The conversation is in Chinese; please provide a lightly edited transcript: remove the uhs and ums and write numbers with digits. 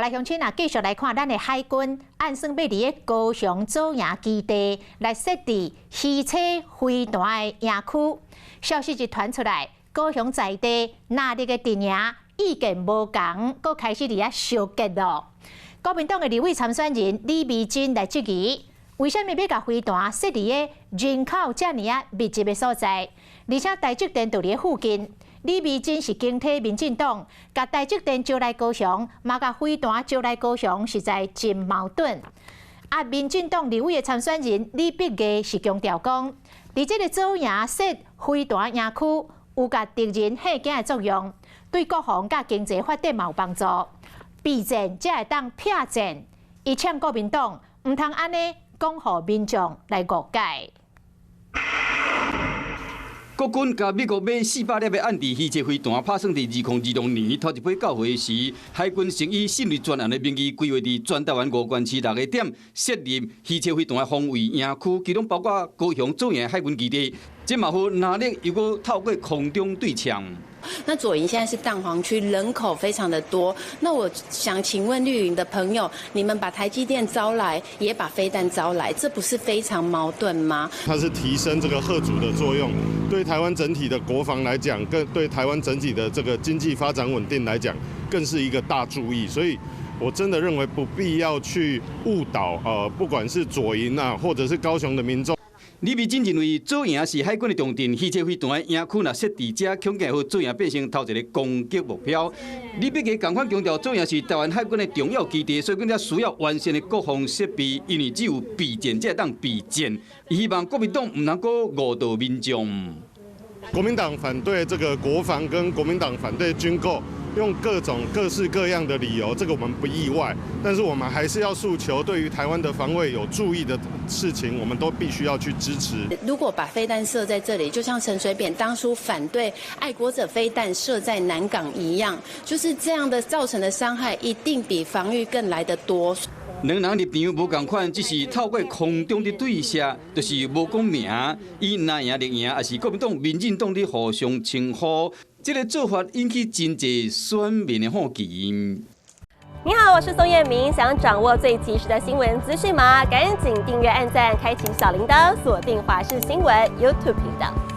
来乡亲啊，继续来看咱的海军按算要伫个高雄左营基地来设置鱼车飞弹的营区。消息一传出来，高雄在地哪里的阵营意见无同，阁开始伫遐烧结咯。国民党的立委参选人李美珍来质疑，为什么要甲飞弹设伫个人口遮尔啊密集的所在，而且台积电就伫附近？李美珍是经体民进党，甲台积电招来高雄，嘛甲飞弹招来高雄，实在真矛盾。民进党立委的参选人李碧芽是强调讲，伫这个左营设飞弹营区，有甲敌人吓惊的作用，对国防甲经济发展嘛有帮助。避战才会当避战，伊呛国民党唔通安尼讲，互民众来误解。国军甲美国买400粒的暗地鱼车飞弹，拍算伫2026年头一批到货时，海军先以信誉专案的名义规划伫全台湾5县市6个点设立鱼车飞弹的防卫营区，其中包括高雄左营海军基地。这嘛好哪力又搁透过空中对枪。那左营现在是蛋黄区，人口非常的多。那我想请问绿营的朋友，你们把台积电招来，也把飞弹招来，这不是非常矛盾吗？它是提升这个嚇阻的作用，对台湾整体的国防来讲，更对台湾整体的这个经济发展稳定来讲，更是一个大注意。所以我真的认为不必要去误导不管是左营啊，或者是高雄的民众。李美珍认为，左营是海军的重点，鱼车飞弹的营区若设伫遮，恐惊互左营变成头一个攻击目标。李碧芽同款强调，左营是台湾海军的重要基地，所以更加需要完善的国防设备，因为只有避战才会当避战。希望国民党唔能够误导民众。国民党反对这个国防，跟国民党反对军购，用各式各样的理由，这个我们不意外。但是我们还是要诉求，对于台湾的防卫有注意的事情，我们都必须要去支持。如果把飞弹射在这里，就像陈水扁当初反对爱国者飞弹射在南港一样，就是这样的造成的伤害，一定比防御更来得多。两人立场无同款，只是透过空中的对射，就是无讲名，以哪赢力赢，也是国民党、民进党的互相称呼。这个做法引起真侪选民的好奇。你好，我是宋彦明。想掌握最及时的新闻资讯吗？赶紧订阅、按赞、开启小铃铛，锁定华视新闻 YouTube 频道。